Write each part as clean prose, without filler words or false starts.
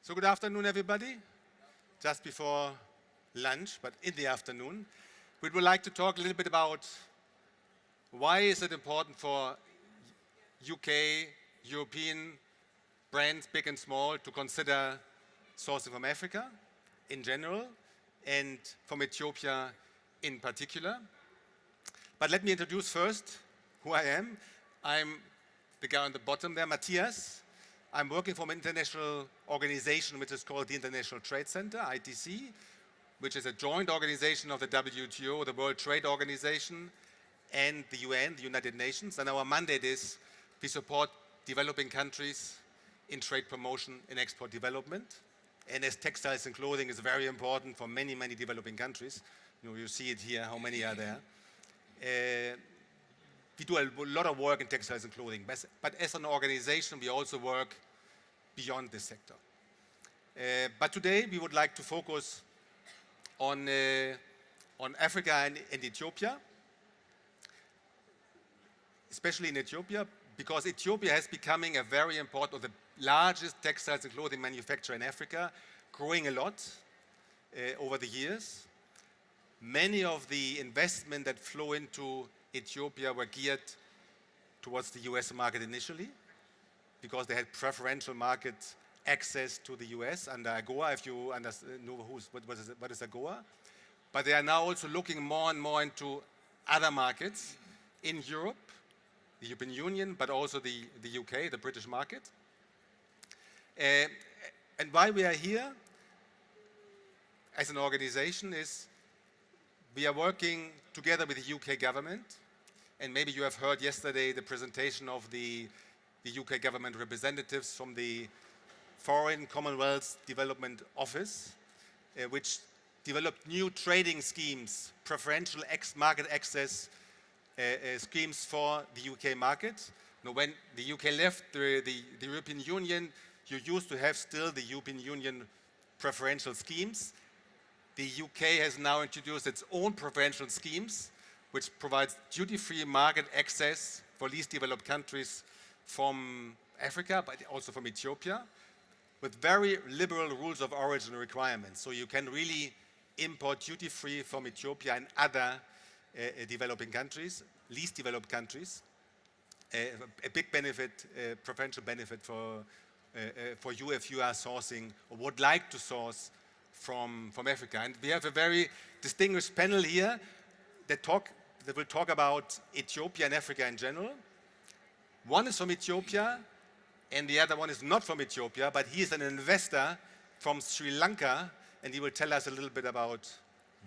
So good afternoon, everybody. Just before lunch, but in the afternoon, we would like to talk a little bit about why is it important for UK, European brands, big and small, to consider sourcing from Africa in general and from Ethiopia in particular. But let me introduce first who I am. I'm the guy on the bottom there, Matthias. I'm working for an international organization which is called the International Trade Center, ITC, which is a joint organization of the WTO, the World Trade Organization, and the UN, the United Nations. And our mandate is we support developing countries in trade promotion and export development. And as textiles and clothing is very important for many, many developing countries, you see it here, how many are there. We do a lot of work in textiles and clothing, but as an organization, we also work beyond this sector. But today, we would like to focus on Africa and Ethiopia, especially in Ethiopia, because Ethiopia is becoming a very important, or the largest textiles and clothing manufacturer in Africa, growing a lot over the years. Many of the investment that flow into Ethiopia were geared towards the US market initially because they had preferential market access to the US under AGOA, if you know what is AGOA. But they are now also looking more and more into other markets in Europe, the European Union, but also the UK, the British market. And why we are here as an organization is we are working together with the UK government. And maybe you have heard yesterday the presentation of the UK government representatives from the Foreign Commonwealth Development Office, which developed new trading schemes, preferential market access schemes for the UK market. Now, when the UK left the European Union, you used to have still the European Union preferential schemes. The UK has now introduced its own preferential schemes, which provides duty-free market access for least developed countries from Africa, but also from Ethiopia, with very liberal rules of origin requirements. So you can really import duty-free from Ethiopia and other developing countries, least developed countries. A big benefit, preferential benefit for you if you are sourcing or would like to source from Africa. And we have a very distinguished panel here that will talk about Ethiopia and Africa in general. One is from Ethiopia, and the other one is not from Ethiopia, but he is an investor from Sri Lanka, and he will tell us a little bit about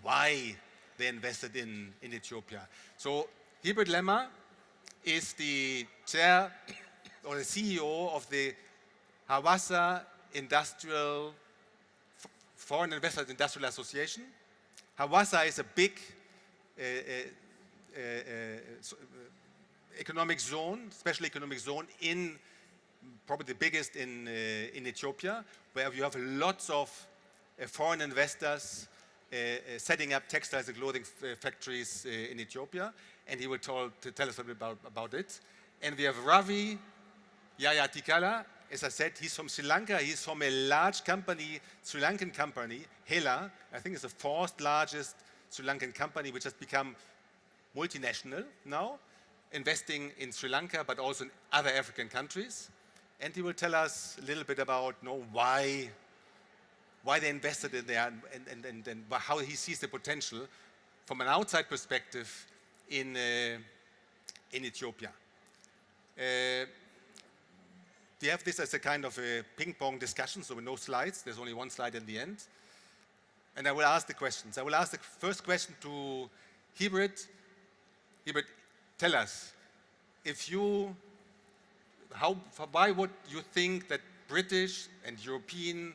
why they invested in Ethiopia. So Hibret Lemma is the chair or the CEO of the Hawassa Foreign Investors Industrial Association. Hawassa is a big economic zone, special economic zone in probably the biggest in Ethiopia, where you have lots of foreign investors setting up textiles and clothing factories in Ethiopia, and he will tell us a bit about it. And we have Ravi Yayatikala. As I said, he's from Sri Lanka. He's from a large company, Sri Lankan company, Hela. I think it's the fourth largest Sri Lankan company, which has become multinational now, investing in Sri Lanka, but also in other African countries. And he will tell us a little bit about why they invested in there and how he sees the potential from an outside perspective in Ethiopia. We have this as a kind of a ping-pong discussion, so with no slides. There's only one slide at the end. And I will ask the questions. I will ask the first question to Hibret. Hibret, tell us, why would you think that British and European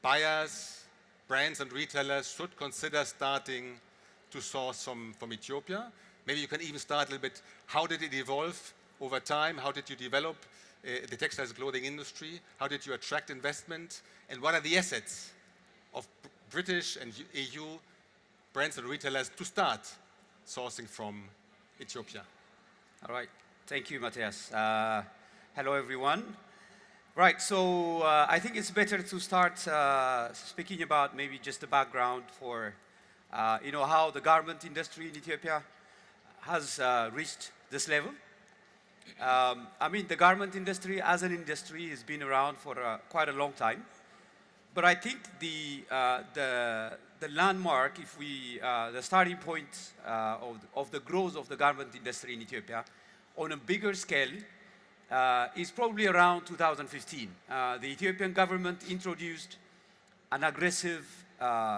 buyers, brands and retailers should consider starting to source from Ethiopia? Maybe you can even start a little bit, how did it evolve over time? How did you develop the textiles and clothing industry? How did you attract investment? And what are the assets of British and EU brands and retailers to start sourcing from Ethiopia? All right. Thank you, Matthias. Hello, everyone. Right, so I think it's better to start speaking about maybe just the background for, how the garment industry in Ethiopia has reached this level. I mean, the garment industry as an industry has been around for quite a long time. But I think the landmark, if we, the starting point of the growth of the garment industry in Ethiopia on a bigger scale is probably around 2015. The Ethiopian government introduced an aggressive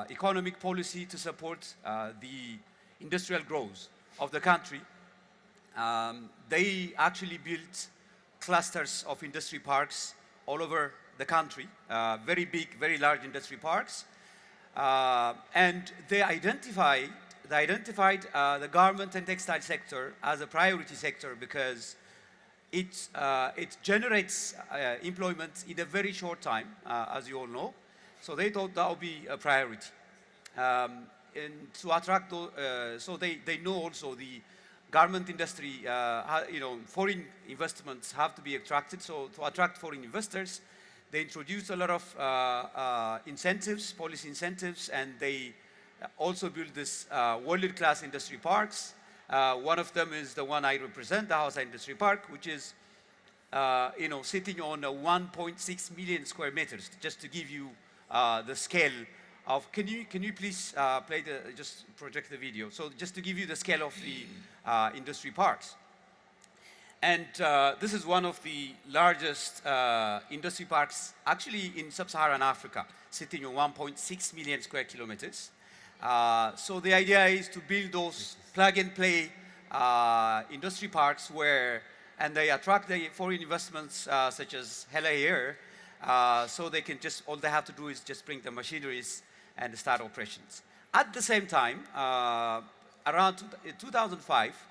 economic policy to support the industrial growth of the country. They actually built clusters of industry parks all over the country, very big, very large industry parks. And they identified the garment and textile sector as a priority sector because it generates employment in a very short time, as you all know. So they thought that would be a priority. And to attract, so they know also the garment industry, foreign investments have to be attracted. So to attract foreign investors, they introduced a lot of incentives, policy incentives, and they also built this world-class industry parks. One of them is the one I represent, the Hausa Industry Park, which is, sitting on 1.6 million square meters. Just to give you the scale of, can you please just project the video? So just to give you the scale of the industry parks. And this is one of the largest industry parks actually in sub-Saharan Africa, sitting on 1.6 million square kilometers. So the idea is to build those plug-and-play industry parks and they attract the foreign investments such as Hella here, so they can all they have to do is just bring the machineries and start operations. At the same time, around 2005,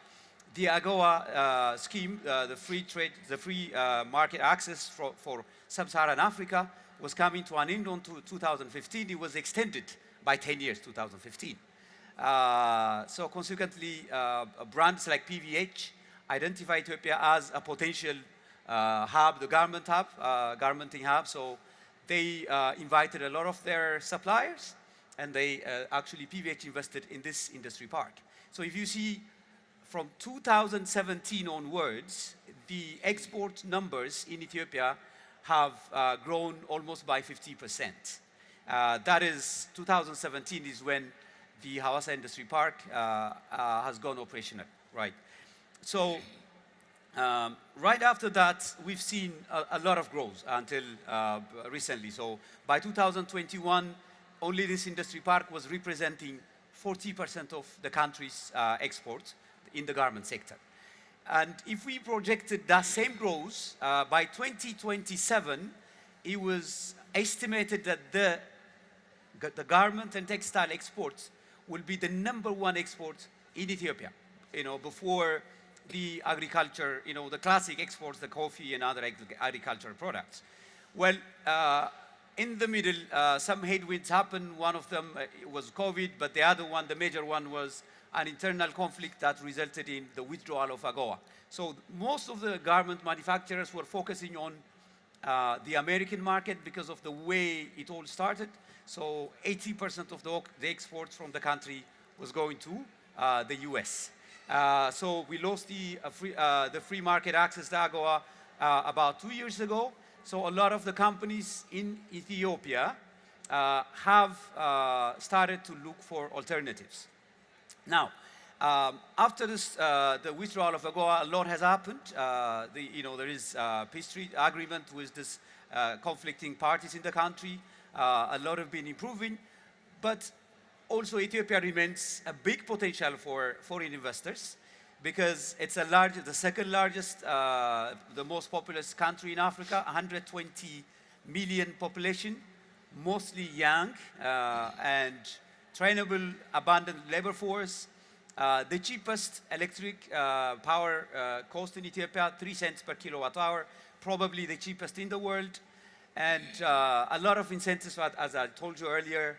the AGOA scheme, the free market access for sub-Saharan Africa was coming to an end on 2015. It was extended by 10 years, 2015. So consequently, brands like PVH identify Ethiopia as a potential hub, the garmenting hub. So they invited a lot of their suppliers, and they actually PVH invested in this industry park. So if you see from 2017 onwards, the export numbers in Ethiopia have grown almost by 50%. That is, 2017 is when the Hawassa Industry Park has gone operational, right? So right after that, we've seen a lot of growth until recently. So by 2021, only this industry park was representing 40% of the country's exports in the garment sector. And if we projected that same growth, by 2027, it was estimated that the garment and textile exports will be the #1 export in Ethiopia, before the agriculture, the classic exports, the coffee and other agricultural products. Well, in the middle, some headwinds happened. One of them was COVID, but the other one, the major one, was an internal conflict that resulted in the withdrawal of AGOA. So most of the garment manufacturers were focusing on the American market because of the way it all started. So 80% of the exports from the country was going to the US. So we lost the free market access to AGOA about 2 years ago. So a lot of the companies in Ethiopia have started to look for alternatives. Now, after the withdrawal of AGOA, a lot has happened. There is a peace agreement with this conflicting parties in the country. A lot have been improving, but also Ethiopia remains a big potential for foreign investors because it's the second largest, the most populous country in Africa, 120 million population, mostly young and trainable, abundant labor force. The cheapest electric power cost in Ethiopia, 3 cents per kilowatt hour, probably the cheapest in the world. And a lot of incentives, as I told you earlier,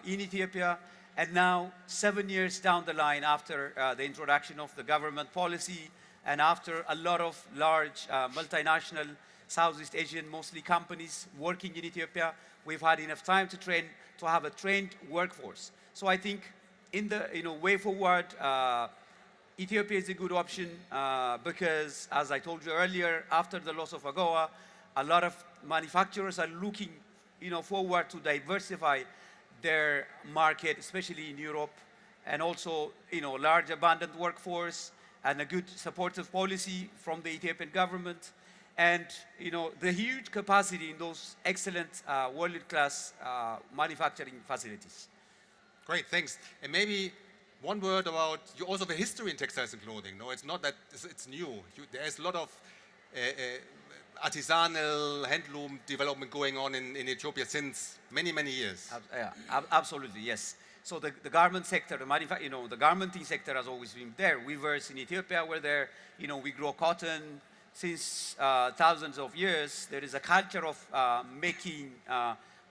in Ethiopia. And now, 7 years down the line after the introduction of the government policy and after a lot of large multinational Southeast Asian, mostly companies working in Ethiopia. We've had enough time to train, to have a trained workforce. So I think in the way forward, Ethiopia is a good option because, as I told you earlier, after the loss of AGOA, a lot of manufacturers are looking forward to diversify their market, especially in Europe, and also large abundant workforce and a good supportive policy from the Ethiopian government, and the huge capacity in those excellent world-class manufacturing facilities. Great, thanks. And maybe one word about, you also have a history in textiles and clothing. No, it's not that it's new. There's a lot of artisanal handloom development going on in Ethiopia since many, many years. Absolutely, yes. So the garment sector, the garmenting sector has always been there. Weavers in Ethiopia were there. We grow cotton since thousands of years. There is a culture of making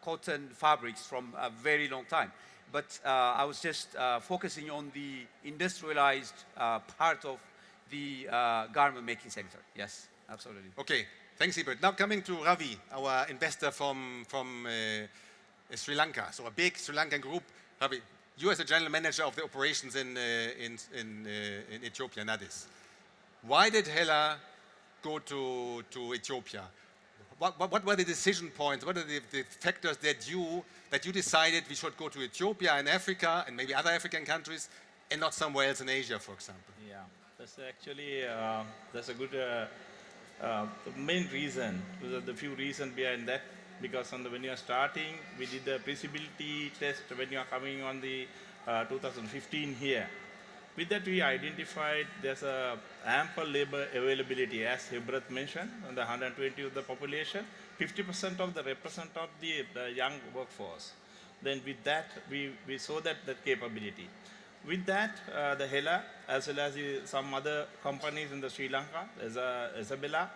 cotton fabrics from a very long time. But I was just focusing on the industrialized part of the garment making sector. Yes, absolutely. Okay, thanks, Hibret. Now coming to Ravi, our investor from Sri Lanka. So a big Sri Lankan group. Ravi, you as the general manager of the operations in Ethiopia, Addis. Why did Hella go to Ethiopia? What were the decision points? What are the factors that you decided we should go to Ethiopia and Africa and maybe other African countries and not somewhere else in Asia, for example? Yeah, that's actually that's a good the main reason. The few reasons behind that, because when you are starting, we did the feasibility test when you are coming on the 2015 here. With that, we identified there's a ample labor availability, as Hibret mentioned, on the 120 of the population, 50% of the represent of the young workforce. Then with that, we saw that capability. With that, the Hela, as well as some other companies in the Sri Lanka, as Isabella,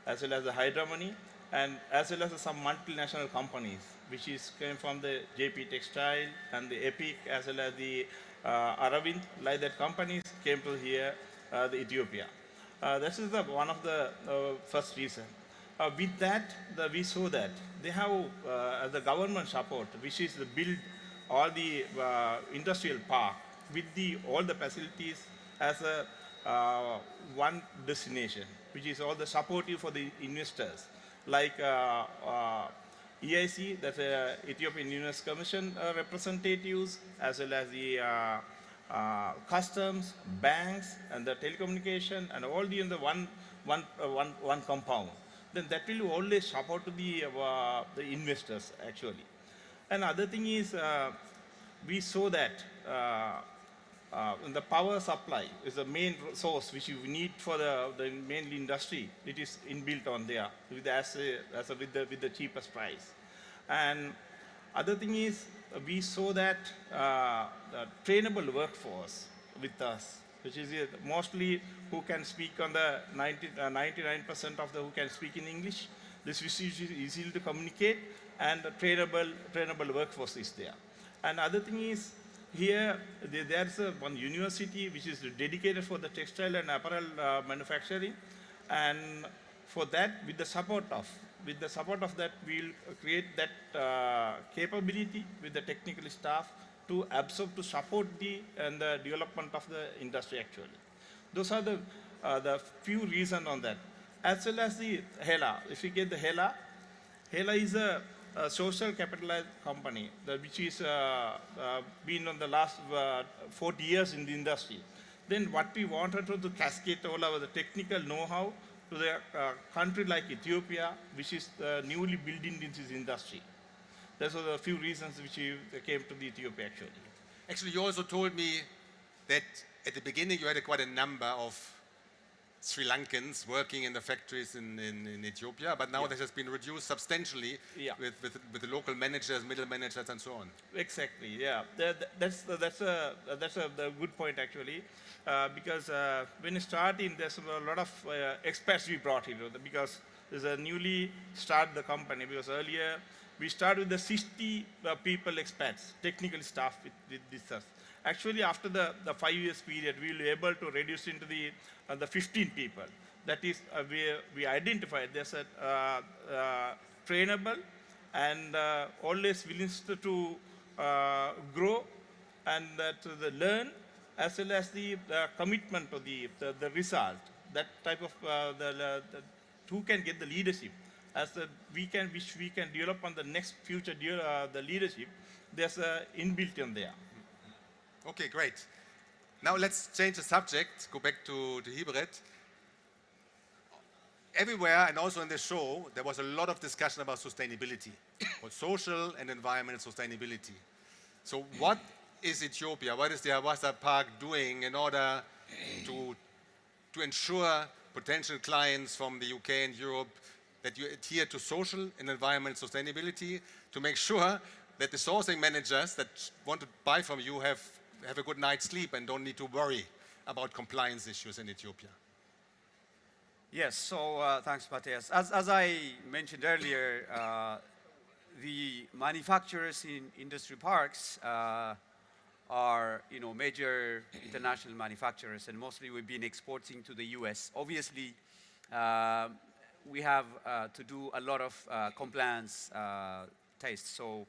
as well as the Hydramani, and as well as some multinational companies, which came from the JP Textile and the Epic, as well as the Aravind, like that companies came to here, the Ethiopia. This is one of the first reason. With that, we saw that they have the government support, which is to build all the industrial park with all the facilities as a one destination, which is all the supportive for the investors, like EIC, that's Ethiopian Investment Commission representatives, as well as the customs, banks, and the telecommunication, and all in the one compound. Then that will always support to the investors actually. And other thing is, we saw that the power supply is the main source which you need for the mainly industry. It is inbuilt on there with the cheapest price. And other thing is, we saw that the trainable workforce with us, which is mostly who can speak on the 99% of the who can speak in English. This is easy to communicate, and the trainable workforce is there. And other thing is, here there's one university which is dedicated for the textile and apparel manufacturing, and for that, with the support of that, we'll create that capability with the technical staff to absorb, to support the development of the industry actually. Those are the few reasons on that. As well as the HELA. If you get the HELA is a social capitalized company which is been on the last 40 years in the industry. Then what we wanted to cascade all our the technical know-how to the country like Ethiopia, which is newly building this industry. Those are the few reasons which came to the Ethiopia actually. Actually, you also told me that at the beginning you had quite a number of Sri Lankans working in the factories in Ethiopia, but now this has been reduced substantially with the local managers, middle managers, and so on. Exactly, yeah. That's a good point actually, because when you start in, there's a lot of expats we brought in, because there's a newly started the company, because earlier we started with the 60 people expats, technical staff with this stuff. Actually, after the 5 years period, we will be able to reduce into the 15 people. that is we identified there's a trainable and always willingness to grow and to learn as well as the commitment to the result. That type of who can get the leadership as which we can develop on the next future the leadership. There's inbuilt in there. Okay, great. Now let's change the subject, go back to Hibret. Everywhere and also in the show, there was a lot of discussion about sustainability, about social and environmental sustainability. So what is Ethiopia, what is the Hawassa Park doing in order to ensure potential clients from the UK and Europe that you adhere to social and environmental sustainability, to make sure that the sourcing managers that want to buy from you have a good night's sleep and don't need to worry about compliance issues in Ethiopia? Yes, so thanks, Matthias. As I mentioned earlier, the manufacturers in industry parks are major international manufacturers, and mostly we've been exporting to the US. Obviously, we have to do a lot of compliance tests. So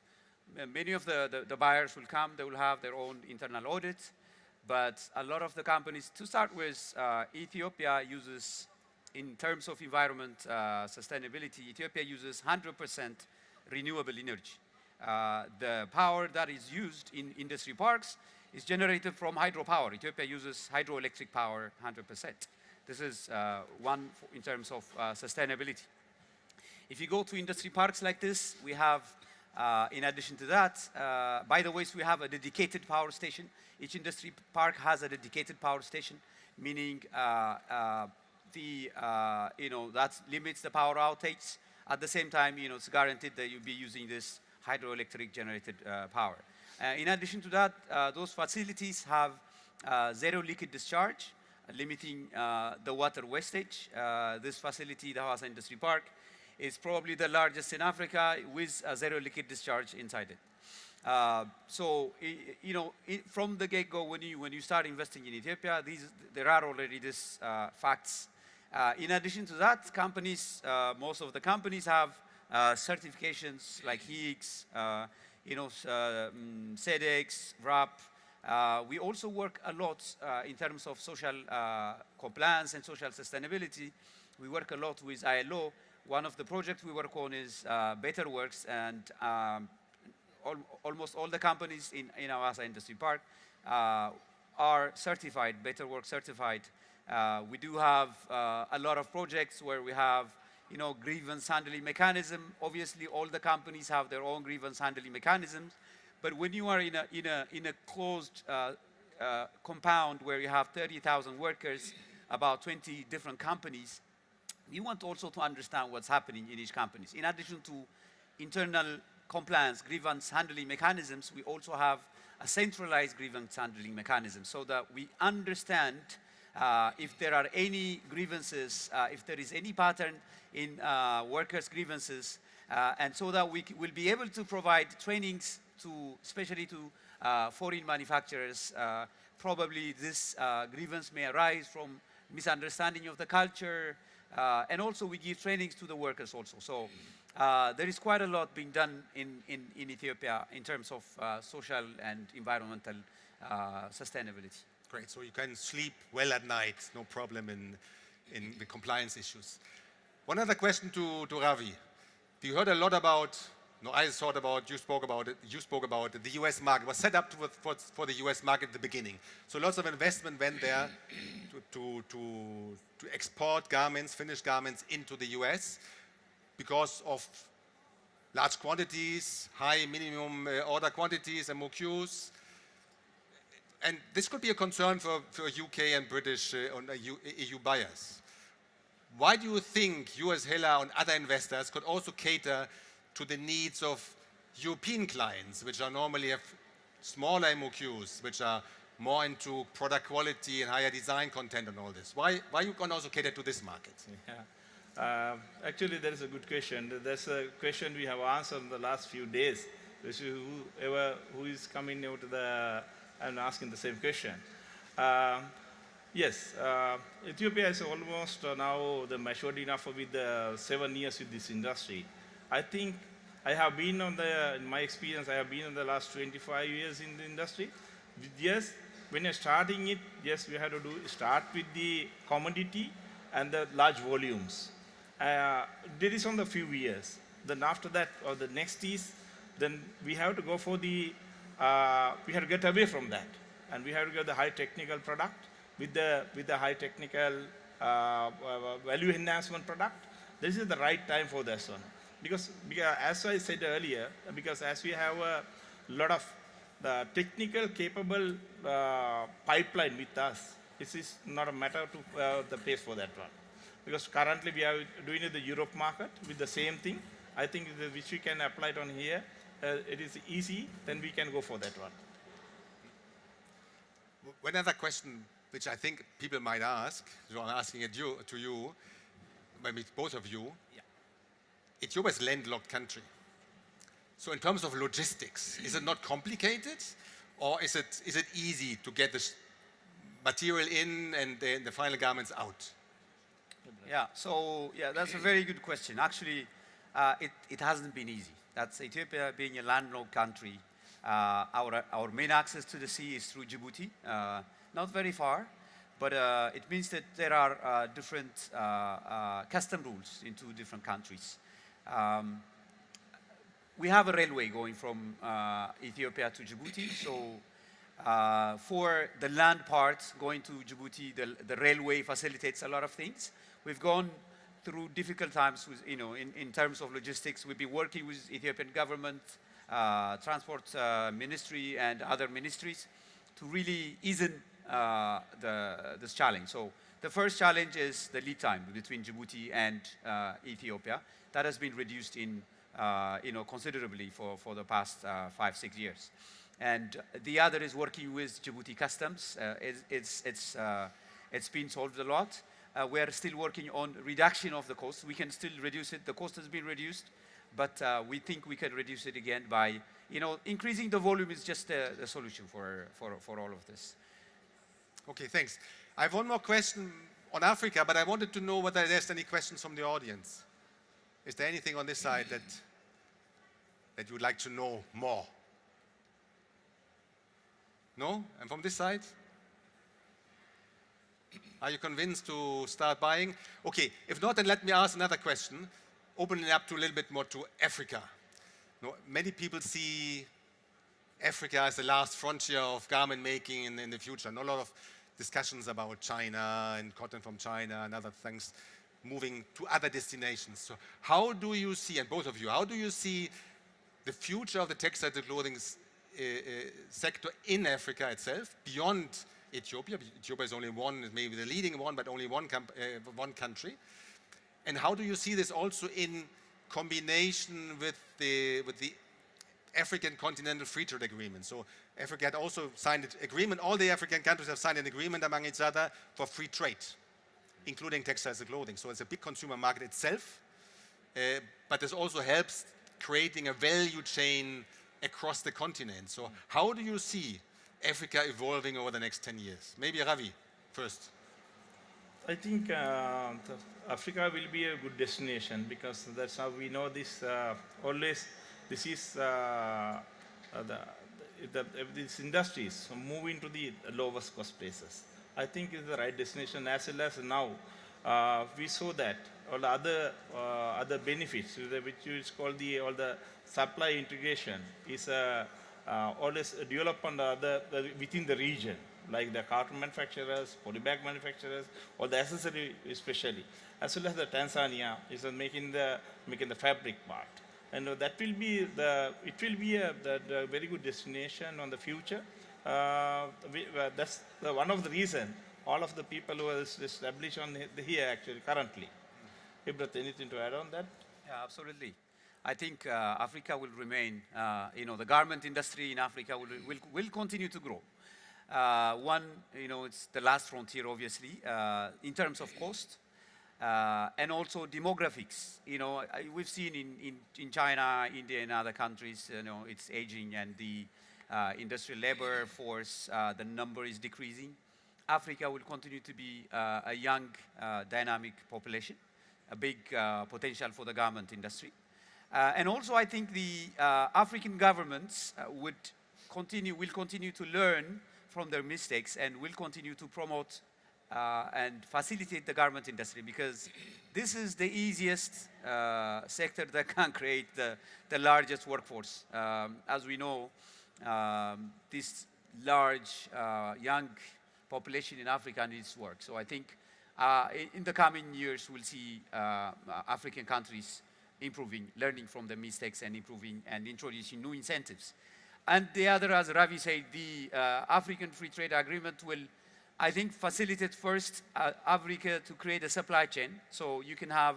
many of the buyers will come, they will have their own internal audits, but a lot of the companies, to start with, Ethiopia uses, in terms of environment sustainability, Ethiopia uses 100% renewable energy. The power that is used in industry parks is generated from hydropower. Ethiopia uses hydroelectric power 100%. This is one in terms of sustainability. If you go to industry parks like this, we have, in addition to that, by the way, we have a dedicated power station. Each industry park has a dedicated power station, meaning that limits the power outage. At the same time, it's guaranteed that you'll be using this hydroelectric generated power. In addition to that, those facilities have zero liquid discharge, limiting the water wastage. This facility, the Hawassa Industry Park, is probably the largest in Africa with a zero liquid discharge inside it. From the get-go, when you start investing in Ethiopia, there are already these facts. In addition to that, companies, most of the companies have certifications like HIGS, SEDEX, RAP. We also work a lot in terms of social compliance and social sustainability. We work a lot with ILO. One of the projects we work on is Better Works, and almost all the companies in our Hawassa Industry Park are certified, Better Works certified. We do have a lot of projects where we have grievance handling mechanism. Obviously, all the companies have their own grievance handling mechanisms. But when you are in a closed compound where you have 30,000 workers, about 20 different companies, you want also to understand what's happening in each company. In addition to internal compliance grievance handling mechanisms, we also have a centralized grievance handling mechanism so that we understand if there are any grievances, if there is any pattern in workers' grievances, and so that we will be able to provide trainings especially to foreign manufacturers. Probably this grievance may arise from misunderstanding of the culture, and also we give trainings to the workers also. So there is quite a lot being done in Ethiopia in terms of social and environmental sustainability. Great, so you can sleep well at night, no problem in the compliance issues. One other question to Ravi. You heard a lot about, I thought about, you spoke about it, the US market was set up for the US market at the beginning. So lots of investment went there to export garments, finished garments into the US because of large quantities, high minimum order quantities, MOQs. And this could be a concern for UK and British EU buyers. Why do you think you as Hella and other investors could also cater to the needs of European clients, which are normally have smaller MOQs, which are more into product quality and higher design content and all this? Why you can also cater to this market? Yeah. Actually, that is a good question. That's a question we have answered in the last few days. Who is coming out and asking the same question. Yes, Ethiopia is almost now the matured enough with the 7 years with this industry. I think I have been on the, in my experience, I have been in the last 25 years in the industry. Yes, when you're starting it, yes, we have to start with the commodity and the large volumes. There is on the few years. Then after that, or the next is, then we have to go for the, we have to get away from that. And we have to get the high technical product with the high technical value enhancement product. This is the right time for this one. Because as I said earlier, because as we have a lot of the technical capable pipeline with us, this is not a matter to the pace for that one. Because currently we are doing it the Europe market with the same thing. I think which we can apply it on here. It is easy, then we can go for that one. One other question which I think people might ask, so I'm asking it to you, maybe both of you. Yeah. Ethiopia is a landlocked country. So in terms of logistics, is it not complicated? Or is it easy to get the material in and the final garments out? Yeah, so yeah, that's a very good question. Actually, it hasn't been easy. That's Ethiopia being a landlocked country. Our main access to the sea is through Djibouti, not very far, but it means that there are different custom rules in two different countries. We have a railway going from Ethiopia to Djibouti, so for the land part going to Djibouti, the railway facilitates a lot of things. We've gone through difficult times with, in terms of logistics. We've been working with Ethiopian government, transport ministry and other ministries to really ease this challenge. So the first challenge is the lead time between Djibouti and Ethiopia. That has been reduced in considerably for the past 5-6 years. And the other is working with Djibouti customs. It's been solved a lot. We are still working on reduction of the cost. We can still reduce it. The cost has been reduced, but we think we can reduce it again by, increasing the volume is just the solution for all of this. Okay, thanks. I have one more question on Africa, but I wanted to know whether there's any questions from the audience. Is there anything on this side that you would like to know more? No? And from this side? Are you convinced to start buying? Okay, if not, then let me ask another question, opening up to a little bit more to Africa. Many people see Africa as the last frontier of garment making in the future. And a lot of discussions about China and cotton from China and other things moving to other destinations. So how do you see, and both of you, how do you see the future of the textile and clothing sector in Africa itself, beyond Ethiopia? Ethiopia is only one, maybe the leading one, but only one country. And how do you see this also in combination with the African Continental Free Trade Agreement? So Africa had also signed an agreement. All the African countries have signed an agreement among each other for free trade, including textiles and clothing. So it's a big consumer market itself, but this also helps creating a value chain across the continent. So how do you see Africa evolving over the next 10 years? Maybe Ravi first. I think Africa will be a good destination because that's how we know this. Always, this is these industries moving to the lowest cost places. I think it's the right destination as well as now. We saw that all the other benefits, which is called all the supply integration, is always developed on within the region, like the carton manufacturers, polybag manufacturers, or the accessory especially, as well as the Tanzania is making the fabric part, and that will be the very good destination on the future. That's one of the reasons all of the people who are established on here actually currently. Hibret, anything to add on that? Yeah, absolutely. I think Africa will remain, the garment industry in Africa will continue to grow. It's the last frontier, obviously, in terms of cost, and also demographics. We've seen in China, India, and other countries, it's aging, and the industrial labor force, the number is decreasing. Africa will continue to be a young, dynamic population, a big potential for the garment industry. And also, I think the African governments will continue to learn from their mistakes and will continue to promote and facilitate the garment industry, because this is the easiest sector that can create the largest workforce. As we know, this large young population in Africa needs work. So I think in the coming years, we'll see African countries improving, learning from the mistakes and improving and introducing new incentives. And the other, as Ravi said, the African Free Trade Agreement will, I think, facilitate first Africa to create a supply chain so you can have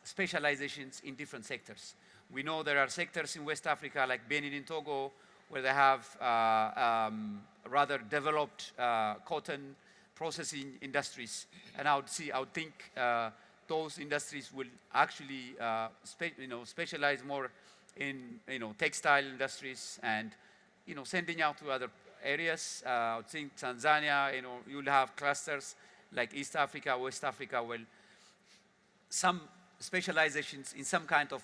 specializations in different sectors. We know there are sectors in West Africa like Benin and Togo where they have rather developed cotton processing industries. And I would think those industries will actually specialize more in textile industries and sending out to other areas. I would think Tanzania, you'll have clusters like East Africa, West Africa, where some specializations in some kind of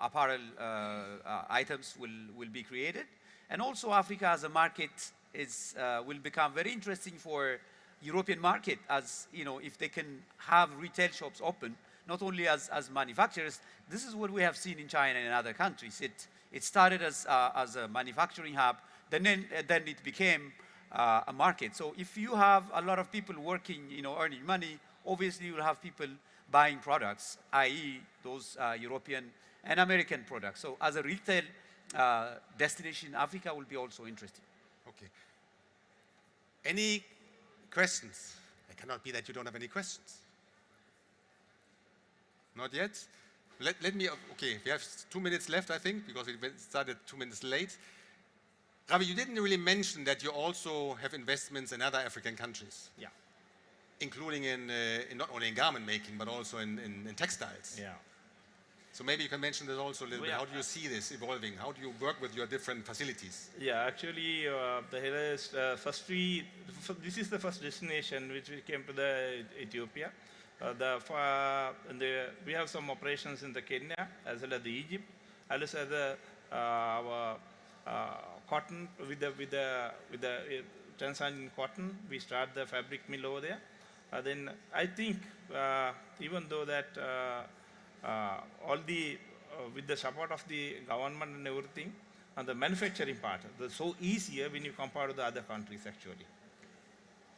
apparel items will be created. And also Africa as a market will become very interesting for European market, as if they can have retail shops open, not only as manufacturers. This is what we have seen in China and in other countries. It started as a manufacturing hub, then it became a market. So if you have a lot of people working, earning money, obviously you'll have people buying products, i.e. those European and American products. So as a retail destination, Africa will be also interesting. Okay. Any questions? It cannot be that you don't have any questions. Not yet? Let me, okay, we have 2 minutes left, I think, because we started 2 minutes late. Ravi, you didn't really mention that you also have investments in other African countries. Yeah. Including in not only in garment making, but also in textiles. Yeah. So maybe you can mention this also a little bit. Yeah. How do you see this evolving? How do you work with your different facilities? Yeah, actually, this is the first destination which we came to the Ethiopia. We have some operations in the Kenya as well as the Egypt, as well as our cotton with the Tanzanian cotton. We start the fabric mill over there. Then I think even though that with the support of the government and everything, and the manufacturing part, it's so easier when you compare to the other countries actually.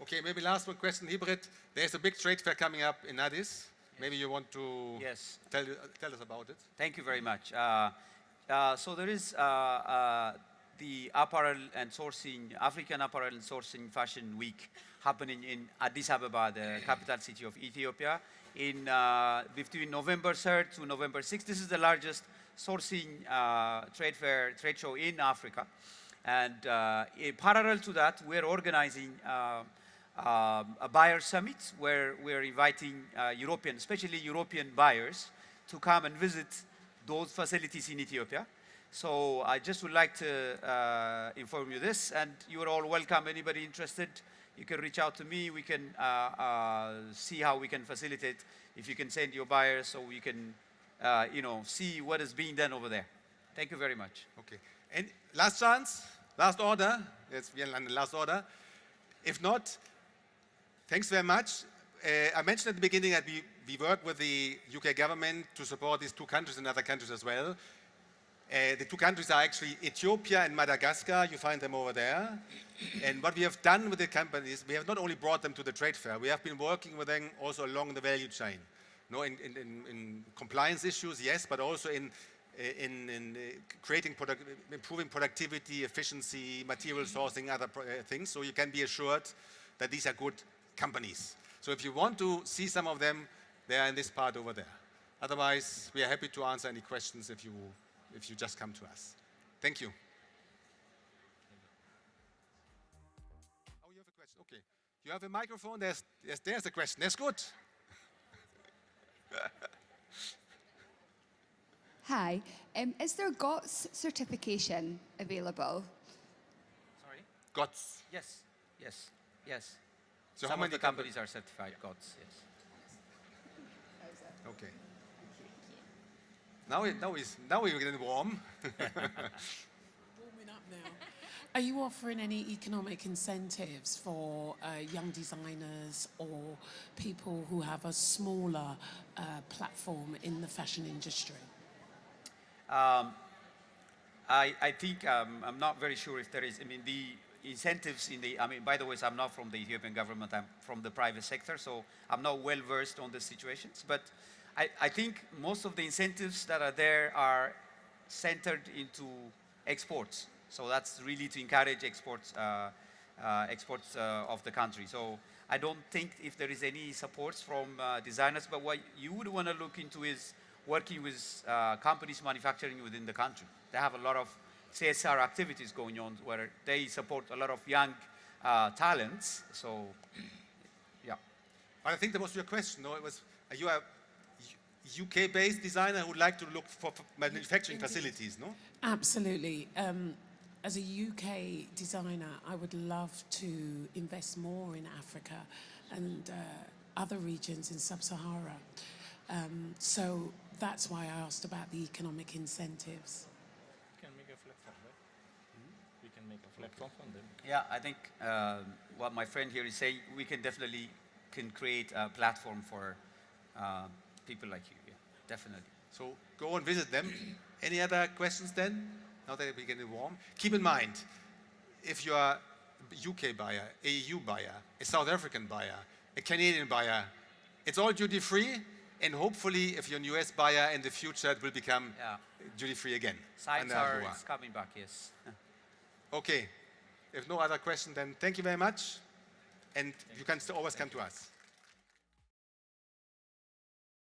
Okay, maybe last one question, Hibret. There's a big trade fair coming up in Addis. Maybe you want to tell us about it. Thank you very much. So there is the apparel and sourcing, African apparel and sourcing fashion week happening in Addis Ababa, the capital city of Ethiopia, in between November 3rd to November 6th. This is the largest sourcing trade show in Africa. And parallel to that, we're organizing a buyer summit where we're inviting especially European buyers to come and visit those facilities in Ethiopia. So I just would like to inform you this, and you are all welcome. Anybody interested, you can reach out to me. We can see how we can facilitate. If you can send your buyers so we can, see what is being done over there. Thank you very much. Okay. And last chance, last order. Yes, we are in the last order. If not, thanks very much. I mentioned at the beginning that we work with the UK government to support these 2 countries and other countries as well. The 2 countries are actually Ethiopia and Madagascar. You find them over there. And what we have done with the companies, we have not only brought them to the trade fair, we have been working with them also along the value chain. In compliance issues, yes, but also in improving productivity, efficiency, material sourcing, other things. So you can be assured that these are good companies. So if you want to see some of them, they are in this part over there. Otherwise, we are happy to answer any questions if you just come to us. Thank you. Oh, you have a question? Okay. You have a microphone? There's a question. That's good. Hi. Is there GOTS certification available? Sorry? GOTS. Yes. Yes. So Some how of many the companies are certified GOTS, yes. Okay. Now we're getting warm. Warming up now. Are you offering any economic incentives for young designers or people who have a smaller platform in the fashion industry? I think I'm not very sure if there is. I mean, the incentives in the. I mean, by the way, I'm not from the Ethiopian government. I'm from the private sector, so I'm not well versed on the situations. But I think most of the incentives that are there are centered into exports. So that's really to encourage exports, of the country. So I don't think if there is any supports from designers. But what you would want to look into is working with companies manufacturing within the country. They have a lot of CSR activities going on where they support a lot of young talents. So, yeah. But I think that was your question, no? It was, are you a UK-based designer who would like to look for manufacturing Indeed. facilities, no? Absolutely. As a UK designer, I would love to invest more in Africa and other regions in Sub-Sahara. So that's why I asked about the economic incentives. We can make a platform, right? We can make a platform for them. Yeah, I think what my friend here is saying, we can definitely create a platform for people like you. Yeah, definitely. So go and visit them. Any other questions then? Now that we're getting warm. Keep in mind, if you are a UK buyer, a EU buyer, a South African buyer, a Canadian buyer, it's all duty free. And hopefully, if you're a US buyer in the future, it will become duty free again. Sites under are AGOA. it's coming back, yes. Okay. If no other question, then thank you very much. And you can always come to us.